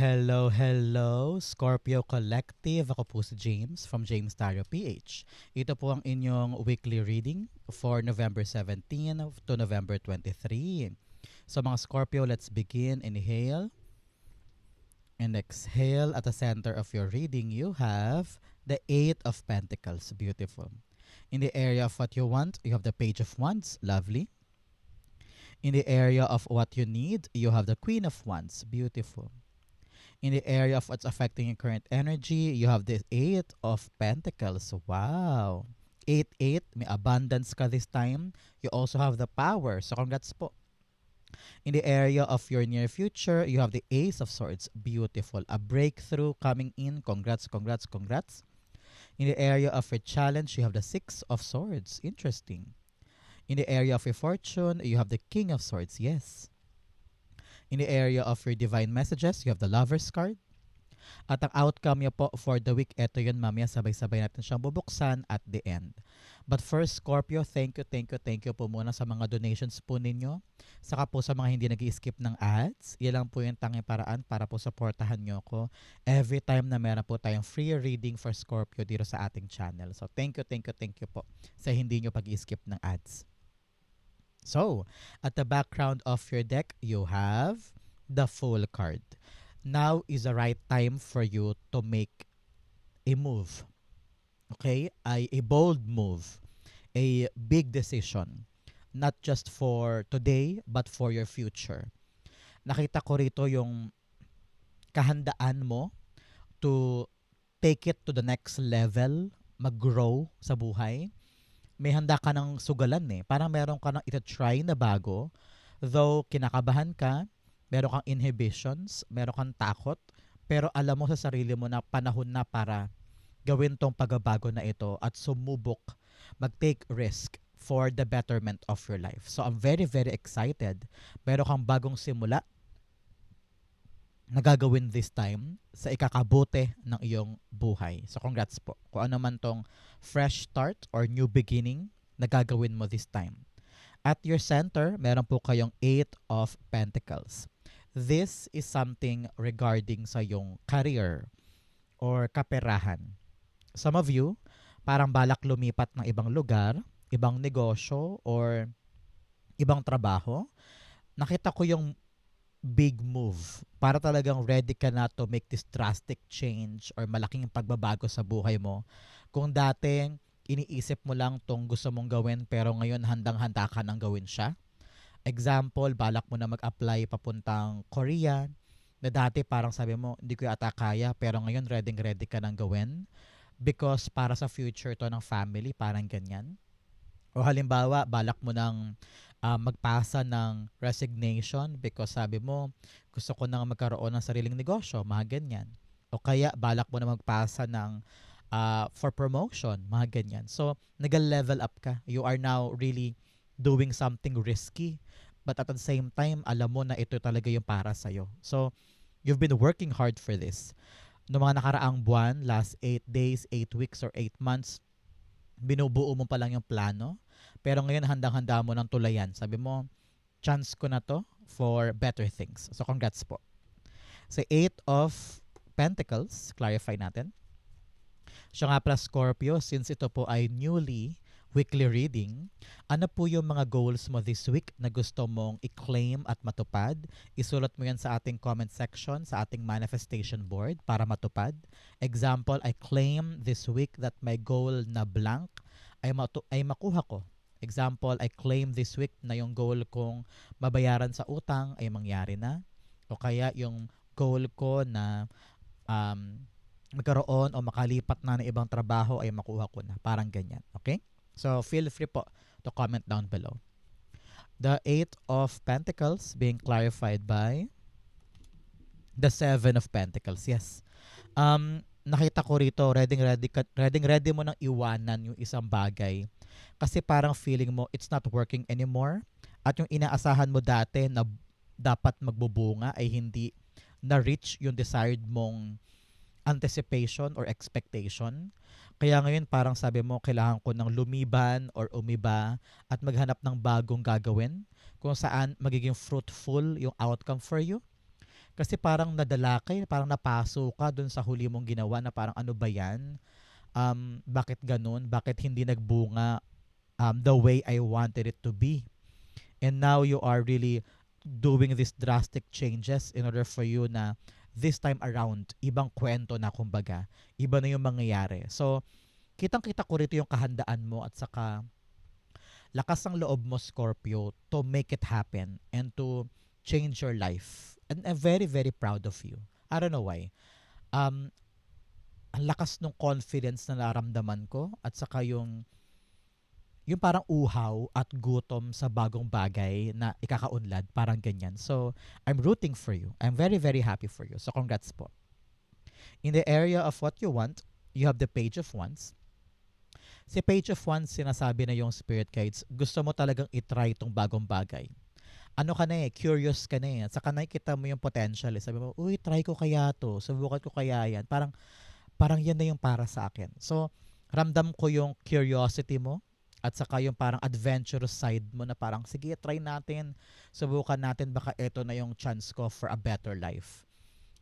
Hello, hello, Scorpio Collective. Ako po si James from James Tarot PH. Ito po ang inyong weekly reading for November 17 to November 23. So mga Scorpio, let's begin. Inhale and exhale. At the center of your reading, you have the Eight of Pentacles. Beautiful. In the area of what you want, you have the Page of Wands. Lovely. In the area of what you need, you have the Queen of Wands. Beautiful. In the area of what's affecting your current energy, you have the Eight of Pentacles. Wow. 8-8, may abundance ka this time. You also have the power. So congrats po. In the area of your near future, you have the Ace of Swords. Beautiful. A breakthrough coming in. Congrats, congrats, congrats. In the area of your challenge, you have the Six of Swords. Interesting. In the area of your fortune, you have the King of Swords. Yes. In the area of your divine messages, you have the Lover's card. At ang outcome niya po for the week, eto yun mamaya, sabay-sabay natin siyang bubuksan at the end. But first, Scorpio, thank you po muna sa mga donations po ninyo. Saka po sa mga hindi nag-skip ng ads. Yan lang po yung tanging paraan para po supportahan nyo ko every time na meron po tayong free reading for Scorpio dito sa ating channel. So thank you po sa hindi nyo pag-skip ng ads. So, at the background of your deck, you have the Fool card. Now is the right time for you to make a move. Okay? A bold move. A big decision. Not just for today, but for your future. Nakita ko rito yung kahandaan mo to take it to the next level, mag-grow sa buhay. May handa ka ng sugalan eh. Parang meron ka ng ita-try na bago. Though kinakabahan ka, meron kang inhibitions, meron kang takot, pero alam mo sa sarili mo na panahon na para gawin tong pagbabago na ito at sumubok, mag-take risk for the betterment of your life. So I'm very, very excited. Meron kang bagong simula na gagawin this time sa ikakabuti ng iyong buhay. So congrats po. Kung ano man tong fresh start or new beginning na gagawin mo this time. At your center, meron po kayong Eight of Pentacles. This is something regarding sa iyong career or kaperahan. Some of you, parang balak lumipat ng ibang lugar, ibang negosyo, or ibang trabaho. Nakita ko yung big move para talagang ready ka na to make this drastic change or malaking pagbabago sa buhay mo. Kung dating iniisip mo lang tong gusto mong gawin pero ngayon handang-handa ka nang gawin siya. Example, balak mo na mag-apply papuntang Korea na dati parang sabi mo hindi ko yata kaya pero ngayon ready ka nang gawin because para sa future to ng family, parang ganyan. O halimbawa, balak mo nang magpasa ng resignation because sabi mo, gusto ko nang magkaroon ng sariling negosyo, mga ganyan. O kaya, balak mo na magpasa ng for promotion, mga ganyan. So, nag-level up ka. You are now really doing something risky. But at the same time, alam mo na ito talaga yung para sa'yo. So, you've been working hard for this. No mga nakaraang buwan, last 8 days, 8 weeks, or 8 months, binubuo mo pa lang yung plano. Pero ngayon, handang-handa mo ng tulayan. Sabi mo, chance ko na to for better things. So, congrats po. Sa Eight of Pentacles, clarify natin. Siya nga pala Scorpio, since ito po ay newly weekly reading, ano po yung mga goals mo this week na gusto mong i-claim at matupad? Isulat mo yan sa ating comment section, sa ating manifestation board para matupad. Example, I claim this week that my goal na blank ay makuha ko. Example, I claim this week na yung goal kong mabayaran sa utang ay mangyari na. O kaya yung goal ko na magkaroon o makalipat na ng ibang trabaho ay makuha ko na. Parang ganyan. Okay? So, feel free po to comment down below. The Eight of Pentacles being clarified by the Seven of Pentacles. Yes. Nakita ko rito, ready mo nang iwanan yung isang bagay. Kasi parang feeling mo, it's not working anymore. At yung inaasahan mo dati na dapat magbubunga ay hindi na-reach yung desired mong anticipation or expectation. Kaya ngayon parang sabi mo, kailangan ko ng lumiban or umiba at maghanap ng bagong gagawin kung saan magiging fruitful yung outcome for you. Kasi parang nadala ka, parang napaso ka dun sa huli mong ginawa na parang ano ba yan? Bakit ganun? Bakit hindi nagbunga the way I wanted it to be? And now you are really doing these drastic changes in order for you na this time around, ibang kwento na kumbaga. Iba na yung mangyayari. So, kitang-kita ko rito yung kahandaan mo at saka lakas ng loob mo, Scorpio, to make it happen and to change your life. And I'm very, very proud of you. I don't know why. Um, ang lakas ng confidence na naramdaman ko at saka yung parang uhaw at gutom sa bagong bagay na ikakaunlad, parang ganyan. So, I'm rooting for you. I'm very, very happy for you. So, congrats po. In the area of what you want, you have the Page of Wands. Si Page of Wands, sinasabi na yung spirit guides, gusto mo talagang itry itong bagong bagay. Ano ka na curious ka na Saka nakikita mo yung potential. Sabi mo, uy, try ko kaya to. Subukan ko kaya yan. Parang yan na yung para sa akin. So, ramdam ko yung curiosity mo at saka yung parang adventurous side mo na parang, sige, try natin. Subukan natin, baka ito na yung chance ko for a better life.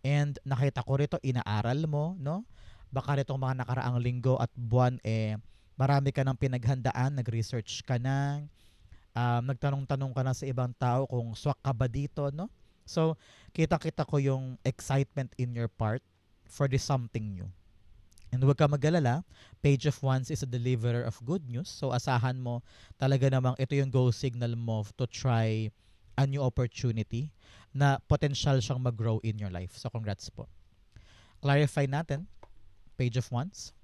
And nakita ko rito, inaaral mo, no? Baka rito mga nakaraang linggo at buwan, marami ka ng pinaghandaan, nag-research ka na, nagtanong-tanong ka na sa ibang tao kung swak ka ba dito, no? So, kita-kita ko yung excitement in your part for this something new. And huwag ka mag-alala, Page of Wands is a deliverer of good news. So, asahan mo talaga namang ito yung go signal mo to try a new opportunity na potential siyang mag-grow in your life. So, congrats po. Clarify natin, Page of Wands.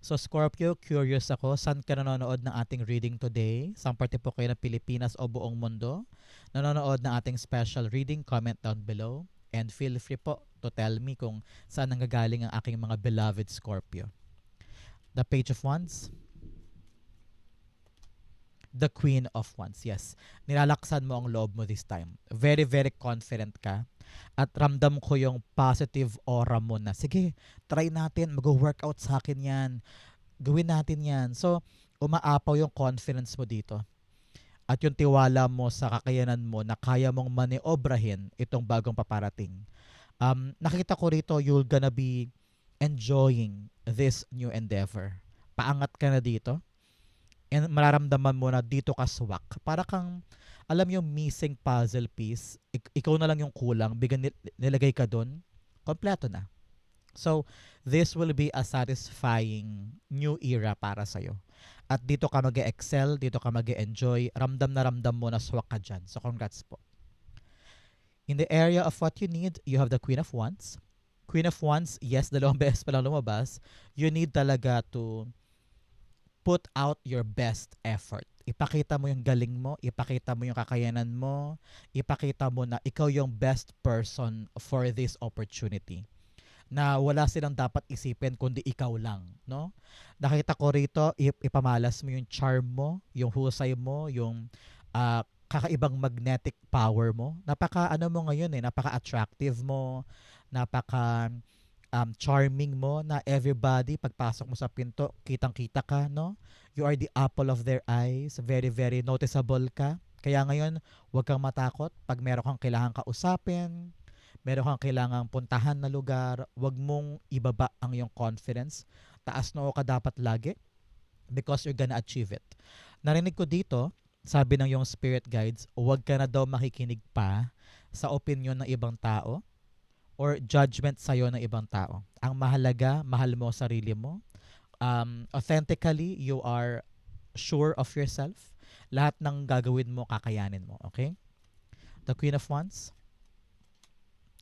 So Scorpio, curious ako, saan ka nanonood ng ating reading today? Saan parte po kayo ng Pilipinas o buong mundo? Nanonood ng ating special reading? Comment down below. And feel free po to tell me kung saan nanggagaling ang aking mga beloved Scorpio. The Page of Wands. The Queen of Wands, yes. Nilalaksan mo ang loob mo this time. Very, very confident ka. At ramdam ko yung positive aura mo na, sige, try natin, mag-workout sa akin yan. Gawin natin yan. So, umaapaw yung confidence mo dito. At yung tiwala mo sa kakayanan mo na kaya mong maneobrahin itong bagong paparating. Nakita ko rito, you're gonna be enjoying this new endeavor. Paangat ka na dito. And mararamdaman mo na dito ka swak. Para kang, alam yung missing puzzle piece, ikaw na lang yung kulang, bigyan nilagay ka doon, kompleto na. So, this will be a satisfying new era para sa'yo. At dito ka mag-excel, dito ka mag-enjoy, ramdam na ramdam mo na swak ka dyan. So, congrats po. In the area of what you need, you have the Queen of Wands. Queen of Wands, yes, dalawang beses pa lang lumabas. You need talaga to put out your best effort. Ipakita mo yung galing mo, ipakita mo yung kakayanan mo, ipakita mo na ikaw yung best person for this opportunity. Na wala silang dapat isipin kundi ikaw lang, no? Nakita ko rito, ipamalas mo yung charm mo, yung husay mo, yung kakaibang magnetic power mo. Napaka ano mo ngayon napaka-attractive mo, napaka charming mo na everybody pagpasok mo sa pinto, kitang-kita ka, no? You are the apple of their eyes. Very, very noticeable ka. Kaya ngayon, huwag kang matakot pag meron kang kailangan kausapin, meron kang kailangang puntahan na lugar, huwag mong ibaba ang iyong confidence. Taas noo ka dapat lagi because you're gonna achieve it. Narinig ko dito, sabi ng iyong spirit guides, huwag ka na daw makikinig pa sa opinion ng ibang tao or judgment sa'yo ng ibang tao. Ang mahalaga, mahal mo sarili mo. Authentically, you are sure of yourself. Lahat ng gagawin mo, kakayanin mo. Okay? The Queen of Wands.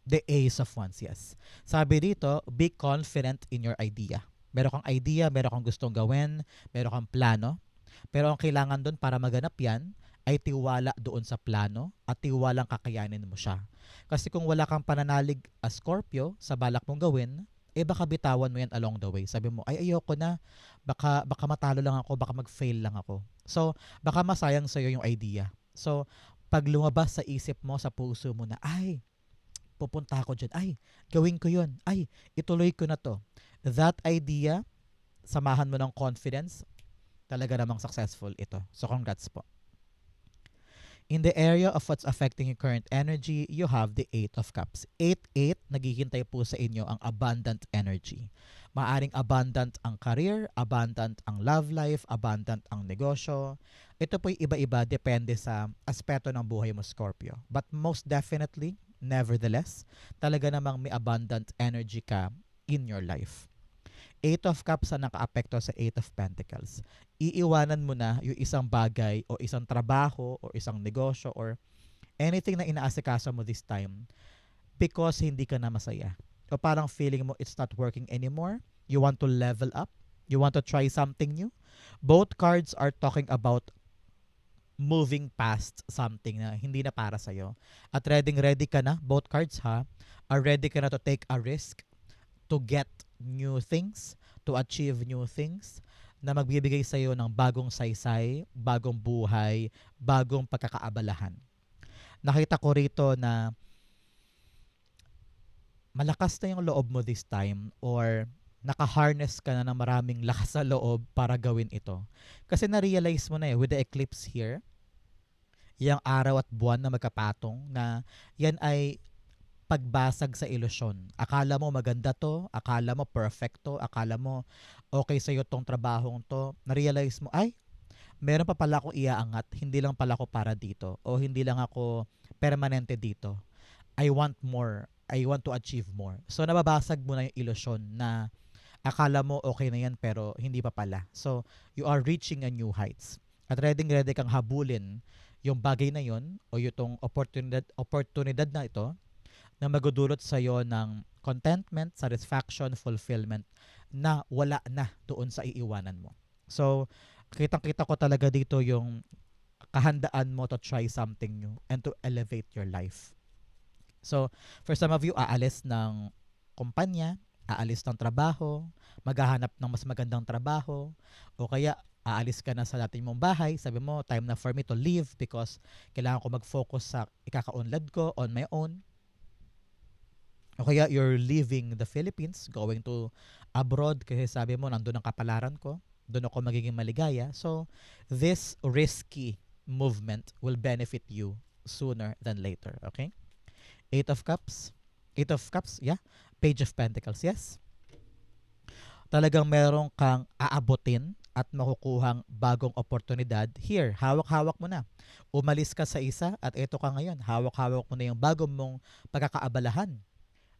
The Ace of Wands, yes. Sabi dito, be confident in your idea. Meron kang idea, meron kang gustong gawin, meron kang plano. Pero ang kailangan doon para maganap yan, ay tiwala doon sa plano at tiwalang kakayanin mo siya. Kasi kung wala kang pananalig as Scorpio sa balak mong gawin, baka bitawan mo yan along the way. Sabi mo, ay ayoko na, baka matalo lang ako, baka mag-fail lang ako. So, baka masayang sa'yo yung idea. So, pag lumabas sa isip mo, sa puso mo na, ay, pupunta ako dyan, ay, gawin ko yun, ay, ituloy ko na to. That idea, samahan mo ng confidence, talaga namang successful ito. So, congrats po. In the area of what's affecting your current energy, you have the Eight of Cups. 8-8, naghihintay po sa inyo ang abundant energy. Maaring abundant ang career, abundant ang love life, abundant ang negosyo. Ito po'y iba-iba depende sa aspeto ng buhay mo, Scorpio. But most definitely, nevertheless, talaga namang may abundant energy ka in your life. Eight of Cups ang nakaapekto sa Eight of Pentacles. Iiwanan mo na yung isang bagay o isang trabaho o isang negosyo or anything na inaasikaso mo this time because hindi ka na masaya. O parang feeling mo it's not working anymore. You want to level up. You want to try something new. Both cards are talking about moving past something na hindi na para sa'yo. At ready ka na, both cards ha, are ready ka na to take a risk, to get new things, to achieve new things, na magbibigay sa iyo ng bagong saysay, bagong buhay, bagong pagkakaabalahan. Nakita ko rito na malakas na yung loob mo this time or naka-harness ka na ng maraming lakas sa loob para gawin ito. Kasi na-realize mo na with the eclipse here, yung araw at buwan na magkapatong na yan ay pagbasag sa ilusyon. Akala mo maganda to, akala mo perfecto, akala mo okay sa'yo tong trabahong to. Na-realize mo, ay, meron pa pala ako iaangat, hindi lang pala ako para dito o hindi lang ako permanente dito. I want more. I want to achieve more. So, nababasag mo na yung ilusyon na akala mo okay na yan pero hindi pa pala. So, you are reaching a new heights. At ready kang habulin yung bagay na yon o yung oportunidad na ito na magdudulot sa iyo ng contentment, satisfaction, fulfillment na wala na doon sa iiwanan mo. So, kitang-kita ko talaga dito yung kahandaan mo to try something new and to elevate your life. So, for some of you, aalis ng kumpanya, aalis ng trabaho, maghahanap ng mas magandang trabaho, o kaya aalis ka na sa dati mong bahay, sabi mo, time na for me to leave because kailangan ko mag-focus sa ikaka-unlad ko on my own. O kaya you're leaving the Philippines, going to abroad kasi sabi mo, nandun ang kapalaran ko, doon ako magiging maligaya. So, this risky movement will benefit you sooner than later, okay? Eight of Cups, yeah. Page of Pentacles, yes. Talagang merong kang aabutin at makukuhang bagong oportunidad. Here, hawak-hawak mo na. Umalis ka sa isa at ito ka ngayon. Hawak-hawak mo na yung bagong mong pagkakaabalahan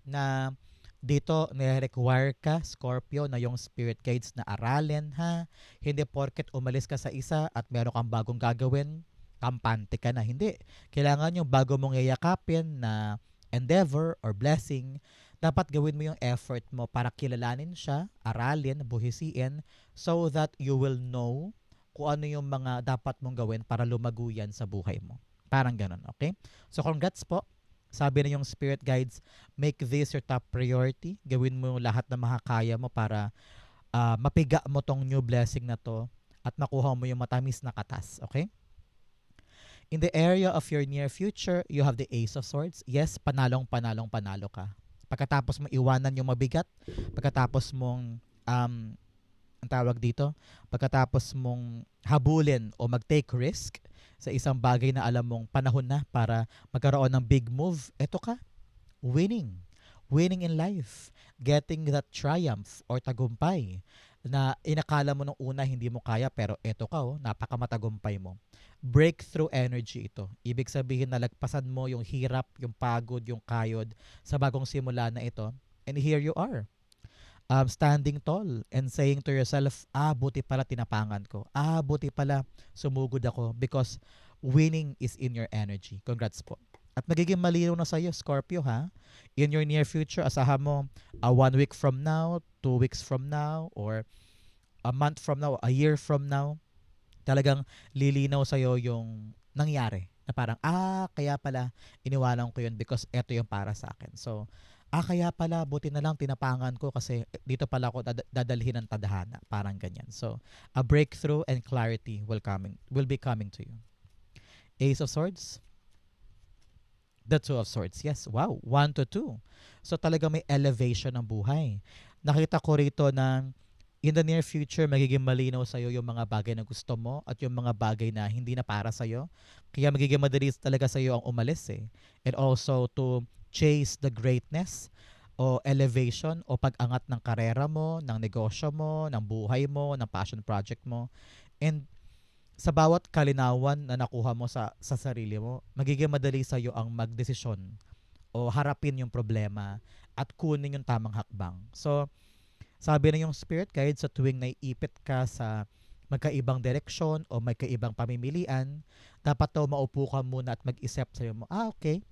na dito nire-require ka, Scorpio, na yung spirit guides na aralin, ha? Hindi porket umalis ka sa isa at meron kang bagong gagawin, kampante ka na. Hindi. Kailangan yung bago mong yayakapin na endeavor or blessing, dapat gawin mo yung effort mo para kilalanin siya, aralin, buhisiin, so that you will know kung ano yung mga dapat mong gawin para lumago yan sa buhay mo. Parang ganun, okay? So, congrats po. Sabi na yung spirit guides, make this your top priority. Gawin mo lahat na makakaya mo para mapiga mo tong new blessing na to at makuha mo yung matamis na katas. Okay? In the area of your near future, you have the Ace of Swords. Yes, panalo ka. Pagkatapos mo iwanan yung mabigat, pagkatapos mong ang tawag dito, pagkatapos mong habulin o mag-take risk sa isang bagay na alam mong panahon na para magkaroon ng big move, eto ka, winning. Winning in life. Getting that triumph or tagumpay na inakala mo nung una hindi mo kaya pero eto ka, napakamatagumpay mo. Breakthrough energy ito. Ibig sabihin na lagpasan mo yung hirap, yung pagod, yung kayod sa bagong simula na ito. And here you are. Standing tall and saying to yourself, buti pala tinapangan ko. Buti pala sumugod ako because winning is in your energy. Congrats po. At magiging malinaw na sa'yo, Scorpio, ha? In your near future, asahan mo 1 week from now, 2 weeks from now, or a month from now, a year from now, talagang lilinaw sa'yo yung nangyari. Na parang, kaya pala iniwanan ko yun because eto yung para sa akin. So, kaya pala, buti na lang tinapangan ko kasi dito pala ako dadalhin ng tadhana. Parang ganyan. So, a breakthrough and clarity will be coming to you. Ace of Swords. The Two of Swords. Yes. Wow. 1 to 2. So, talaga may elevation ng buhay. Nakita ko rito na In the near future, magiging malinaw sa'yo yung mga bagay na gusto mo at yung mga bagay na hindi na para sa'yo. Kaya magiging madali talaga sa'yo ang umalis eh. And also to chase the greatness o elevation o pag-angat ng karera mo, ng negosyo mo, ng buhay mo, ng passion project mo. And sa bawat kalinawan na nakuha mo sa sarili mo, magiging madali sa'yo ang magdesisyon o harapin yung problema at kunin yung tamang hakbang. So, sabi na yung spirit guide sa tuwing naiipit ka sa magkaibang direksyon o may kaibang pamimilian, dapat daw maupo ka muna at mag-isip sa'yo mo, okay,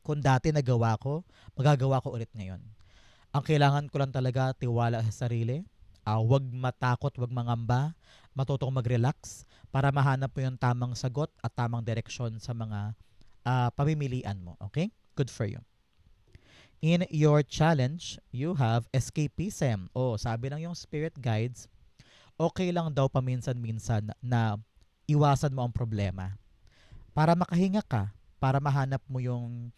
kung dati nagawa ko, magagawa ko ulit ngayon. Ang kailangan ko lang talaga, tiwala sa sarili, wag matakot, wag mangamba, matutong mag-relax para mahanap mo yung tamang sagot at tamang direksyon sa mga pamimilian mo. Okay? Good for you. In your challenge, you have escapism. Sabi ng yung spirit guides, okay lang daw paminsan-minsan na iwasan mo ang problema. Para makahinga ka, para mahanap mo yung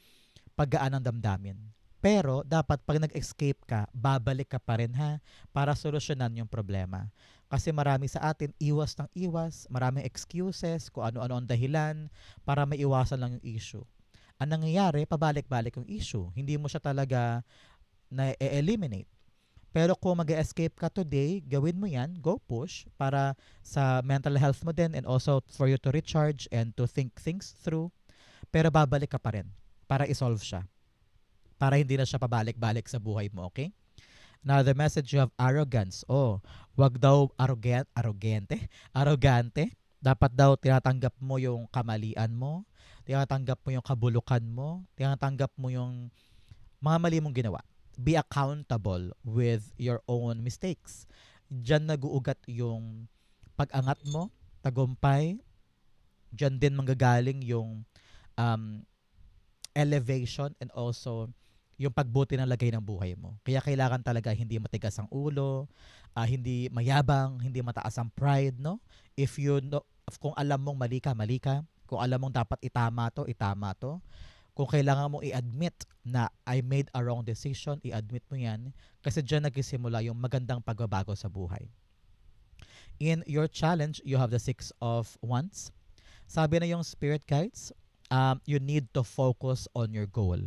paggaan ng damdamin. Pero dapat pag nag-escape ka, babalik ka pa rin ha, para solusyonan yung problema. Kasi marami sa atin iwas ng iwas, maraming excuses, kung ano-ano ang dahilan para maiwasan lang yung issue. Ang nangyayari, pabalik-balik yung issue. Hindi mo siya talaga na-eliminate. Pero kung mag-escape ka today, gawin mo yan, go push para sa mental health mo din and also for you to recharge and to think things through. Pero babalik ka pa rin para isolve siya. Para hindi na siya pabalik-balik sa buhay mo, okay? Another message, you have arrogance. Wag daw arrogante. Dapat daw tinatanggap mo yung kamalian mo, tinatanggap mo yung kabulukan mo, tinatanggap mo yung mga mali mong ginawa. Be accountable with your own mistakes. Diyan nag-uugat yung pag-angat mo, tagumpay. Diyan din manggagaling yung elevation and also yung pagbuti ng lagay ng buhay mo. Kaya kailangan talaga hindi matigas ang ulo, hindi mayabang, hindi mataas ang pride, no? If you know, kung alam mong mali ka, mali ka. Kung alam mong dapat itama to, itama to. Kung kailangan mo i-admit na I made a wrong decision, i-admit mo yan. Kasi dyan nagsisimula yung magandang pagbabago sa buhay. In your challenge, you have the 6 of Wands. Sabi na yung spirit guides, you need to focus on your goal.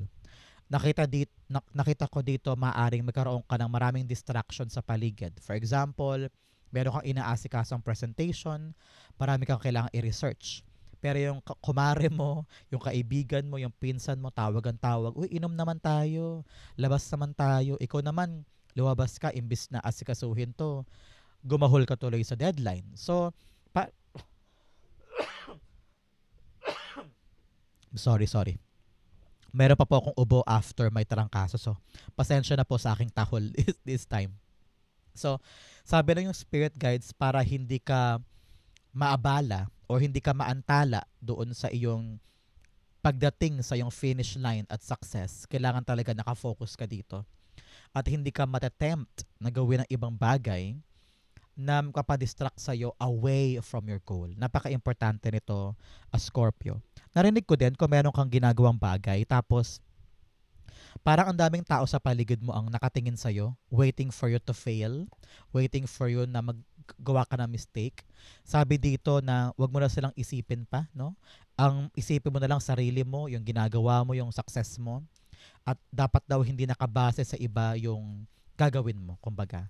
Nakita ko dito maaring magkaroon ka ng maraming distraction sa paligid. For example, meron kang inaasikasong presentation, marami kang kailangang i-research. Pero yung kumare mo, yung kaibigan mo, yung pinsan mo, tawag, uy, inom naman tayo, labas naman tayo. Ikaw naman, lumabas ka, imbis na asikasuhin to, gumahol ka tuloy sa deadline. So, sorry. Meron pa po akong ubo after may tarangkaso. So, pasensya na po sa aking tahol this time. So, sabi na yung spirit guides para hindi ka maabala o hindi ka maantala doon sa iyong pagdating sa iyong finish line at success. Kailangan talaga nakafocus ka dito. At hindi ka matatempt na gawin ang ibang bagay na makapadistract sa'yo away from your goal. Napaka-importante nito, Scorpio. Narinig ko din kung meron kang ginagawang bagay, tapos parang ang daming tao sa paligid mo ang nakatingin sa'yo, waiting for you to fail, waiting for you na maggawa ka ng mistake. Sabi dito na wag mo na silang isipin pa, no? Ang isipin mo na lang sarili mo, yung ginagawa mo, yung success mo. At dapat daw hindi nakabase sa iba yung gagawin mo, kumbaga.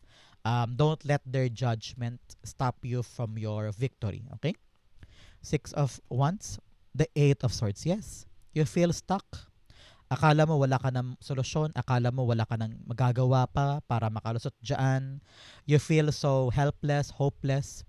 Don't let their judgment stop you from your victory, okay? 6 of Wands, the 8 of Swords, yes. You feel stuck. Akala mo wala ka ng solusyon, akala mo wala ka ng magagawa pa para makalusot dyan. You feel so helpless, hopeless.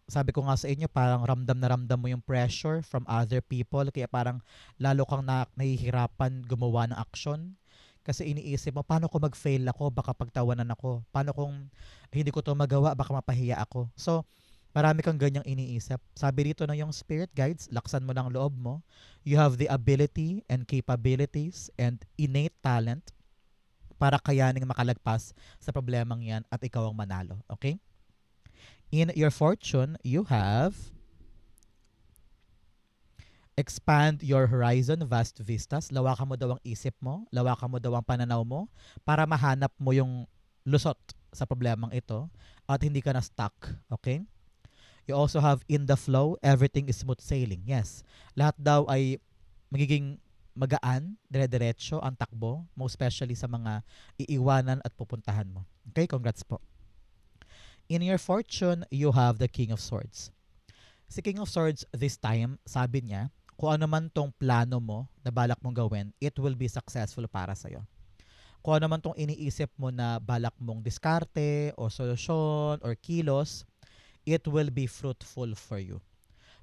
Sabi ko nga sa inyo, parang ramdam na ramdam mo yung pressure from other people, kaya parang lalo kang nahihirapan gumawa ng action. Kasi iniisip mo, paano kung mag-fail ako, baka pagtawanan ako. Paano kung hindi ko to magawa, baka mapahiya ako. So, marami kang ganyang iniisip. Sabi dito na yung spirit guides, laksan mo lang loob mo. You have the ability and capabilities and innate talent para kayaning makalagpas sa problemang yan at ikaw ang manalo. Okay? In your fortune, you have expand your horizon, vast vistas. Lawakan mo daw ang isip mo, lawakan mo daw ang pananaw mo para mahanap mo yung lusot sa problemang ito at hindi ka na stuck. Okay? You also have in the flow, everything is smooth sailing. Yes, lahat daw ay magiging magaan, dire-diretso ang takbo, most especially sa mga iiwanan at pupuntahan mo. Okay, congrats po. In your fortune, you have the King of Swords. Si King of Swords this time, sabi niya, kung ano man tong plano mo na balak mong gawin, it will be successful para sa'yo. Kung ano man tong iniisip mo na balak mong diskarte o solusyon or kilos, it will be fruitful for you.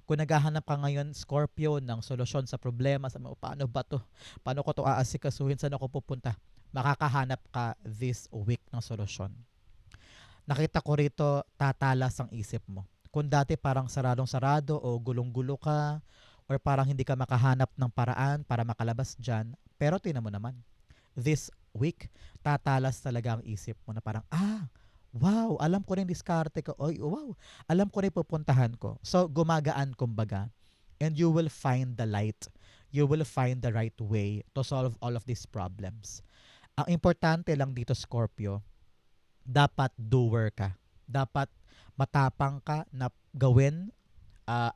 Kung naghahanap ka ngayon, Scorpio, ng solusyon sa problema, sa paano ba to? Paano ko to aasikasuhin? Saan ako pupunta? Makakahanap ka this week ng solusyon. Nakita ko rito, tatalas ang isip mo. Kung dati parang saradong-sarado o gulong-gulo ka, or parang hindi ka makahanap ng paraan para makalabas dyan, pero tinan mo naman, this week, tatalas talaga ang isip mo na parang, wow, alam ko na yung diskarte ko. Oy, wow, alam ko na yung pupuntahan ko. So, gumagaan kumbaga. And you will find the light. You will find the right way to solve all of these problems. Ang importante lang dito, Scorpio, dapat doer ka. Dapat matapang ka na gawin,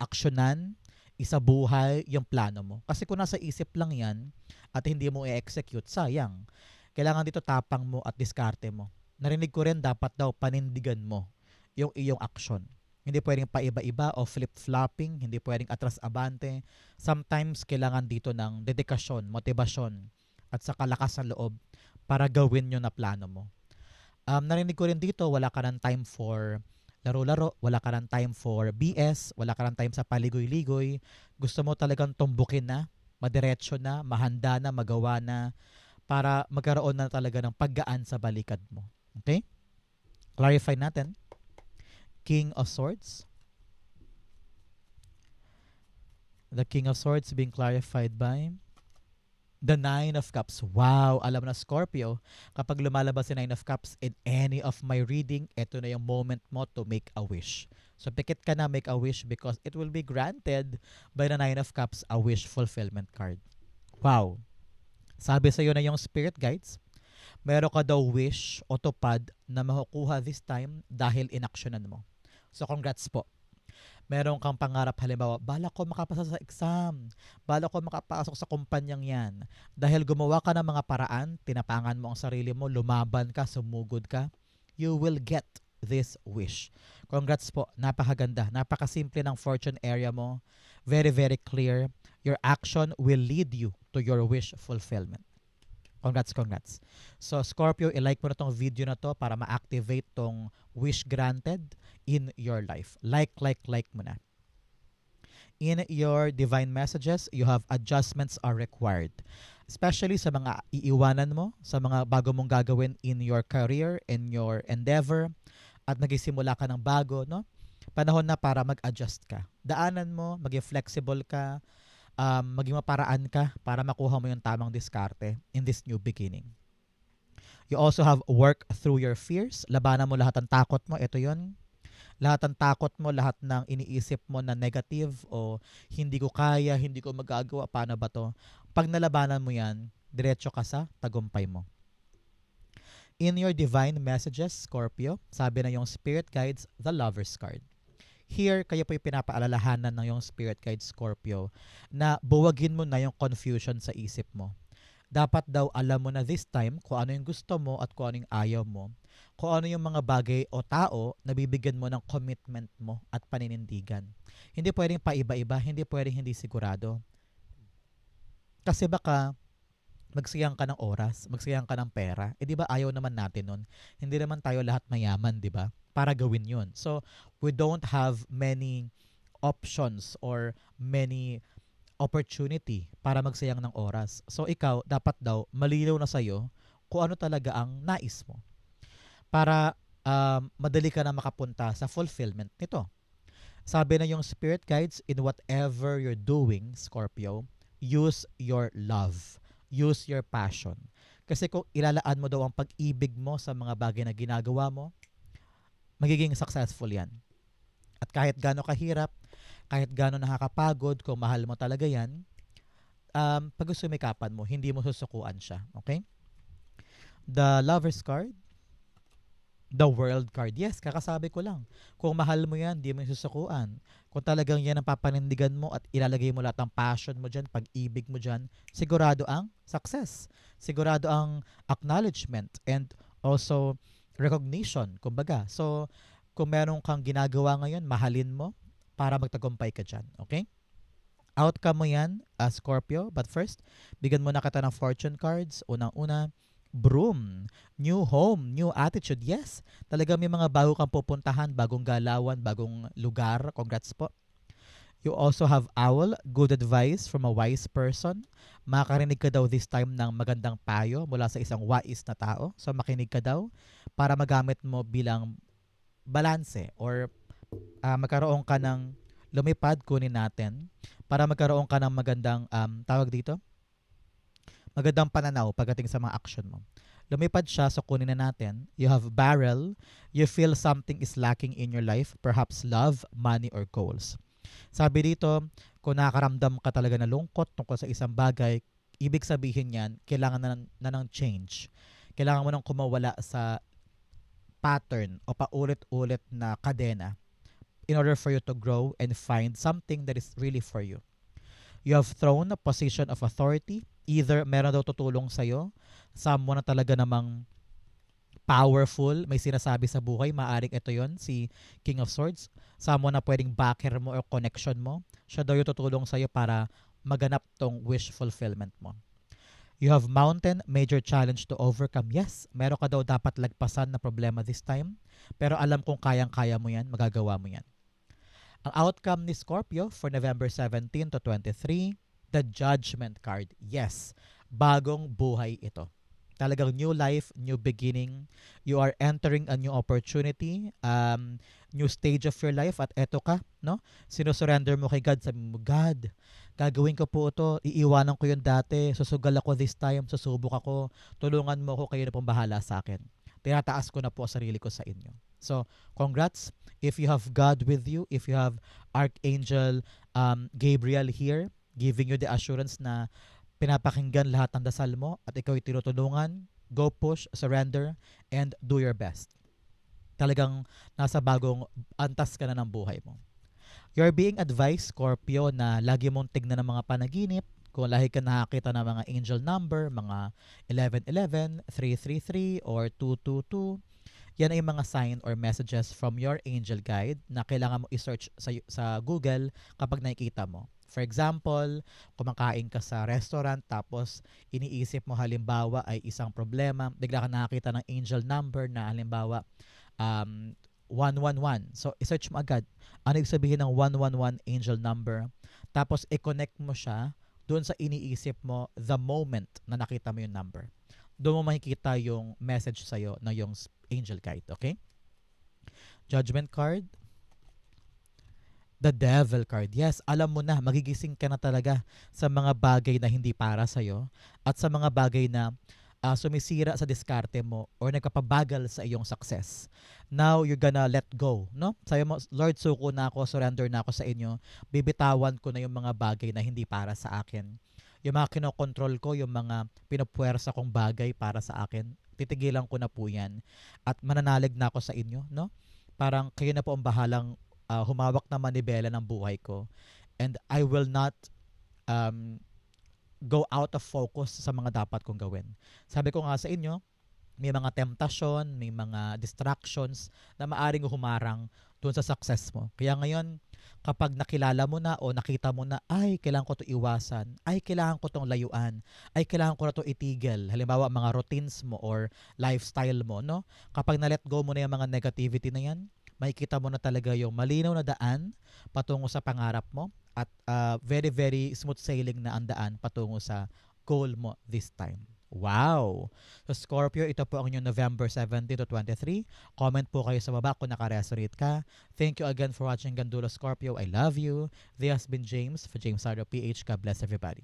aksyonan, isabuhay yung plano mo. Kasi kung nasa isip lang yan at hindi mo i-execute, sayang. Kailangan dito tapang mo at diskarte mo. Narinig ko rin dapat daw panindigan mo yung iyong aksyon. Hindi pwedeng paiba-iba o flip-flopping, hindi pwedeng atras-abante. Sometimes kailangan dito ng dedikasyon, motibasyon at sa kalakas ng loob para gawin yung na plano mo. Narinig ko rin dito, wala ka ng time for laro-laro, wala ka ng time for BS, wala ka ng time sa paligoy-ligoy. Gusto mo talagang tumbukin na, madiretso na, mahanda na, magawa na, para magkaroon na talaga ng paggaan sa balikad mo. Okay? Clarify natin. King of Swords. The King of Swords being clarified by the Nine of Cups. Wow! Alam na, Scorpio, kapag lumalabas si Nine of Cups in any of my reading, ito na yung moment mo to make a wish. So, pikit ka na, make a wish because it will be granted by the Nine of Cups, a wish fulfillment card. Wow! Sabi sa'yo na yung spirit guides, meron ka daw wish o tupad na makukuha this time dahil inaksyonan mo. So, congrats po. Meron kang pangarap, halimbawa, balak ko makapasa sa exam, balak ko makapasok sa kumpanyang yan. Dahil gumawa ka ng mga paraan, tinapangan mo ang sarili mo, lumaban ka, sumugod ka, you will get this wish. Congrats po, napakaganda, napakasimple ng fortune area mo, very, very clear. Your action will lead you to your wish fulfillment. Congrats, congrats. So, Scorpio, i-like mo na tong video na to para ma-activate tong wish granted in your life. Like mo na. In your divine messages, you have adjustments are required. Especially sa mga iiwanan mo, sa mga bago mong gagawin in your career, in your endeavor, at nagisimula ka ng bago, no? Panahon na para mag-adjust ka. Daanan mo, maging flexible ka, maging maparaan ka para makuha mo yung tamang diskarte in this new beginning. You also have work through your fears. Labanan mo lahat ng takot mo. Ito yon. Lahat ng takot mo, lahat ng iniisip mo na negative o hindi ko kaya, hindi ko magagawa, paano ba to? Pag nalabanan mo yan, diretso ka sa tagumpay mo. In your divine messages, Scorpio, sabi na yung spirit guides, the Lover's card. Here, kayo po yung pinapaalalahanan ng yung spirit guide, Scorpio, na buwagin mo na yung confusion sa isip mo. Dapat daw alam mo na this time kung ano yung gusto mo at kung ano yung ayaw mo. Kung ano yung mga bagay o tao na bibigyan mo ng commitment mo at paninindigan. Hindi pwedeng paiba-iba, hindi pwedeng hindi sigurado. Kasi baka magsayang ka ng oras, magsayang ka ng pera. Di ba ayaw naman natin nun? Hindi naman tayo lahat mayaman, di ba? Para gawin yun. So, we don't have many options or many opportunity para magsayang ng oras. So, ikaw, dapat daw, malinaw na sa'yo kung ano talaga ang nais mo. Para madali ka na makapunta sa fulfillment nito. Sabi na yung spirit guides, in whatever you're doing, Scorpio, use your love. Use your passion. Kasi kung ilalaan mo daw ang pag-ibig mo sa mga bagay na ginagawa mo, magiging successful yan. At kahit gaano kahirap, kahit gaano nakakapagod, kung mahal mo talaga yan, pag sumikapan mo, hindi mo susukuan siya. Okay? The Lover's card The World card. Yes, kakasabi ko lang. Kung mahal mo yan, di mo yung susukuan. Kung talagang yan ang papanindigan mo at ilalagay mo lahat ng passion mo dyan, pag-ibig mo dyan, sigurado ang success. Sigurado ang acknowledgement and also recognition, kumbaga. So, kung meron kang ginagawa ngayon, mahalin mo para magtagumpay ka dyan. Okay? Outcome mo yan, Scorpio. But first, bigyan mo na kita ng fortune cards. Unang-una, broom, new home, new attitude. Yes, talaga may mga bago kang pupuntahan, bagong galawan, bagong lugar. Congrats po. You also have owl, good advice from a wise person. Makakarinig ka daw this time ng magandang payo mula sa isang wais na tao. So makinig ka daw para magamit mo bilang balanse or magkaroon ka ng lumipad, kunin natin, para magkaroon ka ng magandang tawag dito, magandang pananaw pagdating sa mga action mo. Lumipad siya, so kunin na natin. You have barrel. You feel something is lacking in your life, perhaps love, money, or goals. Sabi dito, kung nakakaramdam ka talaga na lungkot tungkol sa isang bagay, ibig sabihin yan, kailangan na ng change. Kailangan mo nang kumawala sa pattern o paulit-ulit na kadena in order for you to grow and find something that is really for you. You have thrown a position of authority. Either meron daw tutulong sa'yo, someone na talaga namang powerful, may sinasabi sa buhay, maaring ito yon si King of Swords. Someone na pwedeng backer mo or connection mo. Siya daw yung tutulong sa'yo para maganap tong wish fulfillment mo. You have mountain, major challenge to overcome. Yes, meron ka daw dapat lagpasan na problema this time. Pero alam kong kayang-kaya mo yan, magagawa mo yan. Ang outcome ni Scorpio for November 17 to 23, the Judgment card. Yes, bagong buhay ito. Talagang new life, new beginning. You are entering a new opportunity, new stage of your life at eto ka, no? Sinusurrender mo kay God, sabi mo, God, gagawin ko po ito, iiwanan ko yung dati, susugal ako this time, susubok ako, tulungan mo ako, kayo na pong bahala sa akin. Tinataas ko na po sarili ko sa inyo. So, congrats. If you have God with you, if you have Archangel Gabriel here, giving you the assurance na pinapakinggan lahat ng dasal mo at ikaw ay tinutulungan, go push, surrender, and do your best. Talagang nasa bagong antas ka na ng buhay mo. You're being advised, Scorpio, na lagi mong tignan ng mga panaginip. Kung lahi ka nakakita ng mga angel number, mga 1111, 333, or 222, yan ay mga sign or messages from your angel guide na kailangan mo i-search sa Google kapag nakikita mo. For example, kumakain ka sa restaurant tapos iniisip mo halimbawa ay isang problema, bigla ka nakakita ng angel number na halimbawa 111. So, i-search mo agad. Ano ibig sabihin ng 111 angel number? Tapos, i-connect mo siya doon sa iniisip mo the moment na nakita mo yung number. Doon mo makikita yung message sa'yo na yung angel guide. Okay? Judgment card. The Devil card. Yes, alam mo na, magigising ka na talaga sa mga bagay na hindi para sa'yo at sa mga bagay na sumisira sa diskarte mo or nagpapabagal sa iyong success. Now, you're gonna let go. No? Sabi mo, Lord, suko na ako, surrender na ako sa inyo. Bibitawan ko na yung mga bagay na hindi para sa akin. Yung mga kinokontrol ko, yung mga pinapwersa kong bagay para sa akin, titigilan ko na po yan. At mananalig na ako sa inyo. No? Parang kayo na po ang bahalang humawak na manibela ng buhay ko. And I will not go out of focus sa mga dapat kong gawin. Sabi ko nga sa inyo, may mga temptasyon, may mga distractions na maaring humarang doon sa success mo. Kaya ngayon, kapag nakilala mo na o nakita mo na, ay, kailangan ko ito iwasan, ay, kailangan ko itong layuan, ay, kailangan ko na ito itigil. Halimbawa, mga routines mo or lifestyle mo, no? Kapag na-let go mo na yung mga negativity na yan, makikita mo na talaga yung malinaw na daan patungo sa pangarap mo at very, very smooth sailing na ang daan patungo sa goal mo this time. Wow! So Scorpio, ito po ang inyong November 17 to 23. Comment po kayo sa baba kung naka-resonate ka. Thank you again for watching Gandulo Scorpio. I love you. This has been James for James Sardo PH. God bless everybody.